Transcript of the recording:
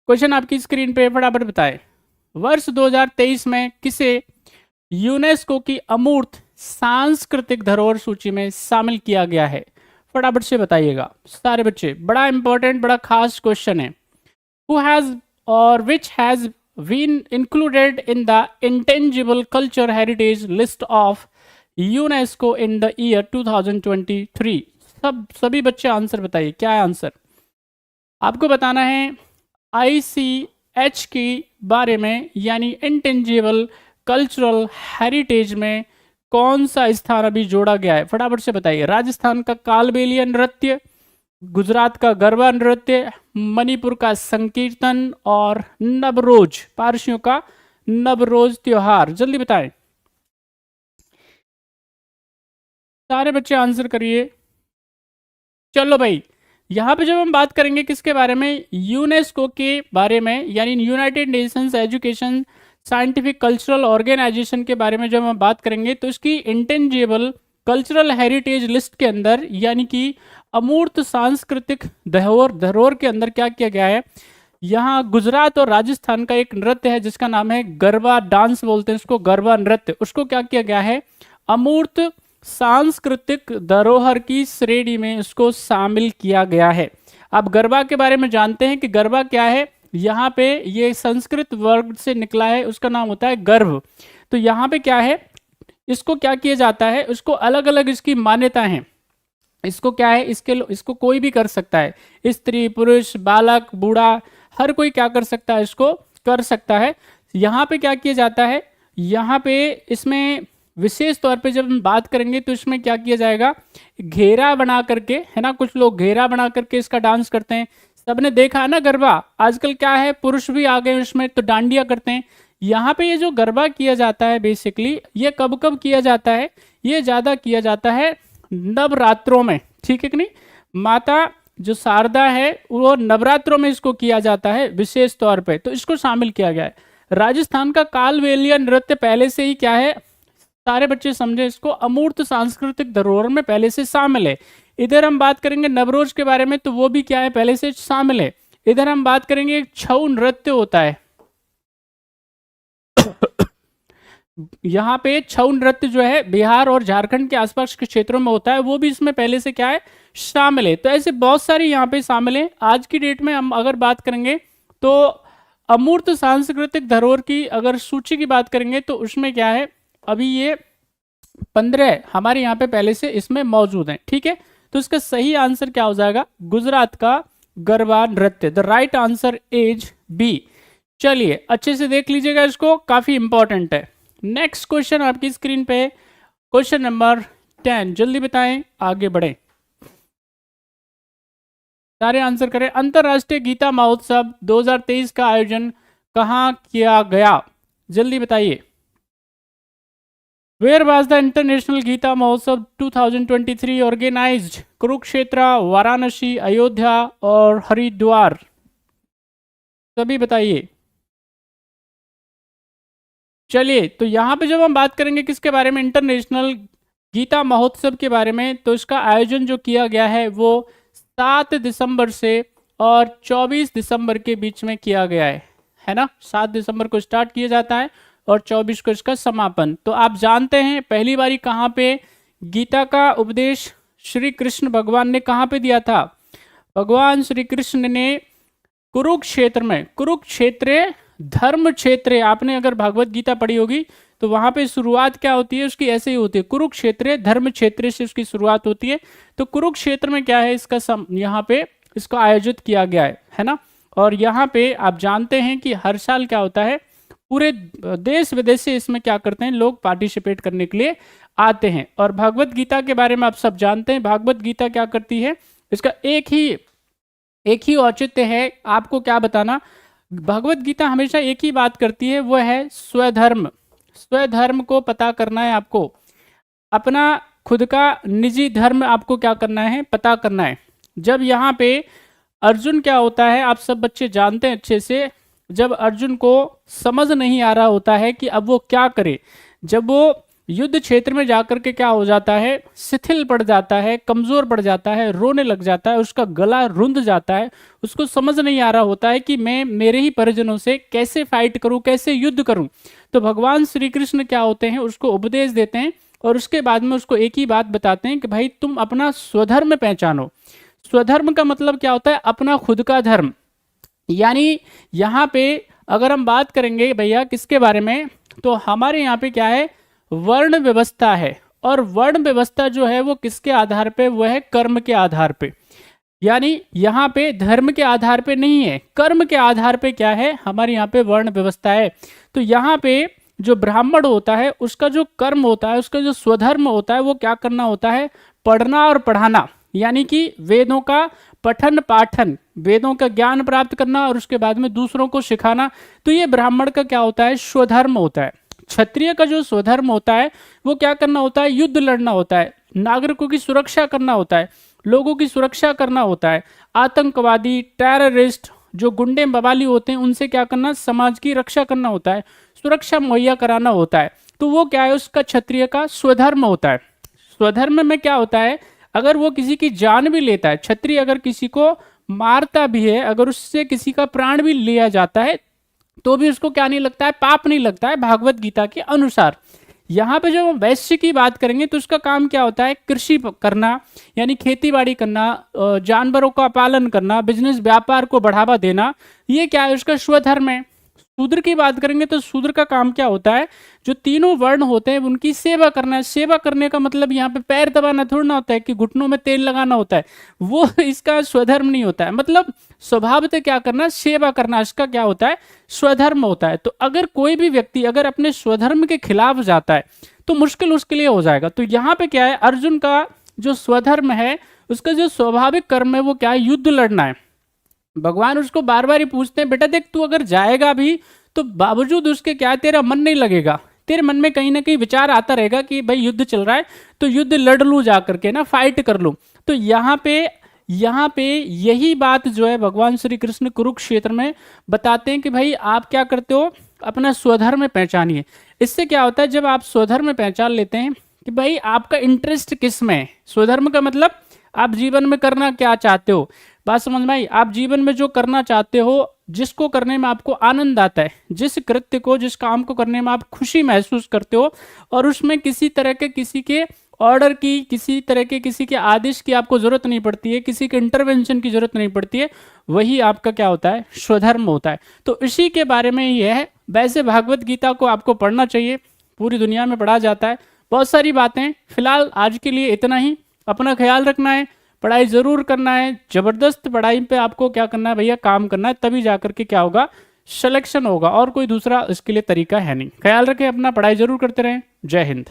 Question आपकी screen पे फटाफट बताएं। वर्ष 2023 में किसे यूनेस्को की अमूर्त सांस्कृतिक धरोहर सूची में शामिल किया गया है? फटाफट से बताइएगा सारे बच्चे, बड़ा इंपॉर्टेंट बड़ा खास क्वेश्चन है। Who has or which has been included in the intangible culture heritage list of UNESCO in the year 2023? सभी बच्चे आंसर बताइए, क्या है आंसर? आपको बताना है ICH के बारे में, यानी इंटेंजिबल कल्चरल हेरिटेज में कौन सा स्थान अभी जोड़ा गया है? फटाफट से बताइए। राजस्थान का कालबेलिया नृत्य, गुजरात का गरबा नृत्य, मणिपुर का संकीर्तन और नवरोज, पारसियों का नवरोज त्योहार। जल्दी बताएं सारे बच्चे, आंसर करिए। चलो भाई, यहां पे जब हम बात करेंगे किसके बारे में? यूनेस्को के बारे में, यानी United Nations education scientific cultural organisation के बारे में जब हम बात करेंगे तो इसकी इंटेंजिबल कल्चरल हेरिटेज लिस्ट के अंदर, यानी कि अमूर्त सांस्कृतिक धरोहर के अंदर क्या किया गया है? यहाँ गुजरात और राजस्थान का एक नृत्य है जिसका नाम है गरबा डांस, बोलते हैं उसको गरबा नृत्य। उसको क्या किया गया है? अमूर्त सांस्कृतिक धरोहर की श्रेणी में इसको शामिल किया गया है। आप गरबा के बारे में जानते हैं कि गरबा क्या है? यहाँ पे ये संस्कृत वर्ड से निकला है, उसका नाम होता है गर्भ। तो यहाँ पे क्या है, इसको क्या किया जाता है? उसको अलग अलग इसकी मान्यता है। इसको क्या है, इसको कोई भी कर सकता है, स्त्री पुरुष बालक बूढ़ा हर कोई क्या कर सकता है, इसको कर सकता है। यहाँ पे क्या किया जाता है? यहाँ पे इसमें विशेष तौर पे जब हम बात करेंगे तो इसमें क्या किया जाएगा? घेरा बना करके, है ना, कुछ लोग घेरा बना करके इसका डांस करते हैं। सबने देखा है ना गरबा, आजकल क्या है, पुरुष भी आ गए इसमें तो डांडिया करते हैं। यहाँ पे ये जो गरबा किया जाता है बेसिकली, ये कब कब किया जाता है? ये ज्यादा किया जाता है नवरात्रों में, ठीक है कि नहीं? माता जो शारदा है वो नवरात्रों में इसको किया जाता है विशेष तौर पे, तो इसको शामिल किया गया है। राजस्थान का कालबेलिया नृत्य पहले से ही क्या है, सारे बच्चे समझे, इसको अमूर्त सांस्कृतिक धरोहर में पहले से शामिल है। इधर हम बात करेंगे नवरोज के बारे में, तो वो भी क्या है, पहले से शामिल है। इधर हम बात करेंगे एक छऊ नृत्य होता है यहाँ पे छऊ नृत्य जो है बिहार और झारखंड के आसपास के क्षेत्रों में होता है, वो भी इसमें पहले से क्या है, शामिल है। तो ऐसे बहुत सारी यहाँ पे शामिल है। आज की डेट में हम अगर बात करेंगे तो अमूर्त सांस्कृतिक धरोहर की अगर सूची की बात करेंगे तो उसमें क्या है, अभी ये 15 हमारे यहाँ पे पहले से इसमें मौजूद है, ठीक है। तो इसका सही आंसर क्या हो जाएगा? गुजरात का गरबा नृत्य। The right answer is B. चलिए अच्छे से देख लीजिएगा इसको, काफी इंपॉर्टेंट है। नेक्स्ट क्वेश्चन आपकी स्क्रीन पे, क्वेश्चन नंबर 10, जल्दी बताएं, आगे बढ़े, सारे आंसर करें। अंतरराष्ट्रीय गीता महोत्सव 2023 का आयोजन कहाँ किया गया? जल्दी बताइए। Where was the international Gita Mahotsav 2023 organised? Kurukshetra, Varanasi, Ayodhya और हरिद्वार? सभी बताइए। चलिए, तो यहाँ पे जब हम बात करेंगे किसके बारे में, इंटरनेशनल गीता महोत्सव के बारे में, तो इसका आयोजन जो किया गया है वो 7 दिसंबर से और 24 दिसंबर के बीच में किया गया है ना। 7 दिसंबर को स्टार्ट किया जाता है और 24 को इसका समापन। तो आप जानते हैं पहली बारी कहाँ पे गीता का उपदेश श्री कृष्ण भगवान ने कहाँ पे दिया था? भगवान श्री कृष्ण ने कुरुक्षेत्र में, कुरुक्षेत्र धर्म क्षेत्र, आपने अगर भागवत गीता पढ़ी होगी तो वहां पे शुरुआत क्या होती है उसकी, ऐसे ही होती है, कुरुक्षेत्र धर्म क्षेत्र से उसकी शुरुआत होती है। तो कुरुक्षेत्र में क्या है, इसका यहाँ पे इसको आयोजित किया गया है ना। और यहाँ पे आप जानते हैं कि हर साल क्या होता है, पूरे देश विदेश से इसमें क्या करते हैं, लोग पार्टिसिपेट करने के लिए आते हैं। और भागवत गीता के बारे में आप सब जानते हैं, भागवत गीता क्या करती है, इसका एक ही औचित्य है, आपको क्या बताना, भगवत गीता हमेशा एक ही बात करती है, वो है स्वधर्म। स्वधर्म को पता करना है आपको, अपना खुद का निजी धर्म आपको क्या करना है, पता करना है। जब यहाँ पे अर्जुन क्या होता है, आप सब बच्चे जानते हैं अच्छे से, जब अर्जुन को समझ नहीं आ रहा होता है कि अब वो क्या करे, जब वो युद्ध क्षेत्र में जाकर के क्या हो जाता है, शिथिल पड़ जाता है, कमजोर पड़ जाता है, रोने लग जाता है, उसका गला रुंध जाता है, उसको समझ नहीं आ रहा होता है कि मैं मेरे ही परिजनों से कैसे फाइट करूं, कैसे युद्ध करूं। तो भगवान श्री कृष्ण क्या होते हैं, उसको उपदेश देते हैं और उसके बाद में उसको एक ही बात बताते हैं कि भाई तुम अपना स्वधर्म पहचानो। स्वधर्म का मतलब क्या होता है, अपना खुद का धर्म। यानी यहाँ पे अगर हम बात करेंगे भैया किसके बारे में, तो हमारे यहाँ पे क्या है, वर्ण व्यवस्था है। और वर्ण व्यवस्था जो है वो किसके आधार पे, वो है कर्म के आधार पे। यानी यहाँ पे धर्म के आधार पे नहीं है, कर्म के आधार पे क्या है, हमारे यहाँ पे वर्ण व्यवस्था है। तो यहाँ पे जो ब्राह्मण होता है उसका जो कर्म होता है, उसका जो स्वधर्म होता है, वो क्या करना होता है, पढ़ना और पढ़ाना। यानी कि वेदों का पठन पाठन, वेदों का ज्ञान प्राप्त करना और उसके बाद में दूसरों को सिखाना। तो ये ब्राह्मण का क्या होता है, स्वधर्म होता है। क्षत्रिय का जो स्वधर्म होता है वो क्या करना होता है, युद्ध लड़ना होता है, नागरिकों की सुरक्षा करना होता है, लोगों की सुरक्षा करना होता है। आतंकवादी, टेररिस्ट, जो गुंडे बवाली होते हैं उनसे क्या करना, समाज की रक्षा करना होता है, सुरक्षा मुहैया कराना होता है। तो वो क्या है, उसका क्षत्रिय का स्वधर्म होता है। स्वधर्म में क्या होता है, अगर वो किसी की जान भी लेता है, क्षत्रिय अगर किसी को मारता भी है, अगर उससे किसी का प्राण भी लिया जाता है तो भी उसको क्या नहीं लगता है, पाप नहीं लगता है, भागवत गीता के अनुसार। यहाँ पे जब हम वैश्य की बात करेंगे तो उसका काम क्या होता है, कृषि करना, यानी खेती बाड़ी करना, जानवरों का पालन करना, बिजनेस व्यापार को बढ़ावा देना, ये क्या है, उसका स्वधर्म है। शूद्र की बात करेंगे तो शूद्र का काम क्या होता है, जो तीनों वर्ण होते हैं उनकी सेवा करना है। सेवा करने का मतलब यहाँ पे पैर दबाना थोड़ा ना होता है कि घुटनों में तेल लगाना होता है, वो इसका स्वधर्म नहीं होता है। मतलब स्वभावतः क्या करना, सेवा करना, इसका क्या होता है, स्वधर्म होता है। तो अगर कोई भी व्यक्ति अगर अपने स्वधर्म के खिलाफ जाता है तो मुश्किल उसके लिए हो जाएगा। तो यहाँ पे क्या है, अर्जुन का जो स्वधर्म है, उसका जो स्वाभाविक कर्म है वो क्या है, युद्ध लड़ना है। भगवान उसको बार बार ही पूछते हैं, बेटा देख तू अगर जाएगा भी तो बावजूद उसके क्या है, तेरा मन नहीं लगेगा, तेरे मन में कहीं ना कहीं विचार आता रहेगा कि भाई युद्ध चल रहा है तो युद्ध लड़ लूं, जा करके ना फाइट कर लूं। तो यहाँ पे यही बात जो है भगवान श्री कृष्ण कुरुक्षेत्र में बताते हैं कि भाई आप क्या करते हो, अपना स्वधर्म पहचानिए। इससे क्या होता है, जब आप स्वधर्म पहचान लेते हैं कि भाई आपका इंटरेस्ट किस में है, स्वधर्म का मतलब आप जीवन में करना क्या चाहते हो। बात समझ में आई, आप जीवन में जो करना चाहते हो, जिसको करने में आपको आनंद आता है, जिस कृत्य को, जिस काम को करने में आप खुशी महसूस करते हो और उसमें किसी तरह के किसी के ऑर्डर की, किसी तरह के किसी के आदेश की आपको जरूरत नहीं पड़ती है, किसी के इंटरवेंशन की जरूरत नहीं पड़ती है, वही आपका क्या होता है, स्वधर्म होता है। तो इसी के बारे में ये है। वैसे भागवत गीता को आपको पढ़ना चाहिए, पूरी दुनिया में पढ़ा जाता है, बहुत सारी बातें। फिलहाल आज के लिए इतना ही, अपना ख्याल रखना है, पढ़ाई जरूर करना है, जबरदस्त पढ़ाई पे आपको क्या करना है भैया, काम करना है, तभी जाकर के क्या होगा, सिलेक्शन होगा, और कोई दूसरा इसके लिए तरीका है नहीं। ख्याल रखें अपना, पढ़ाई जरूर करते रहें। जय हिंद।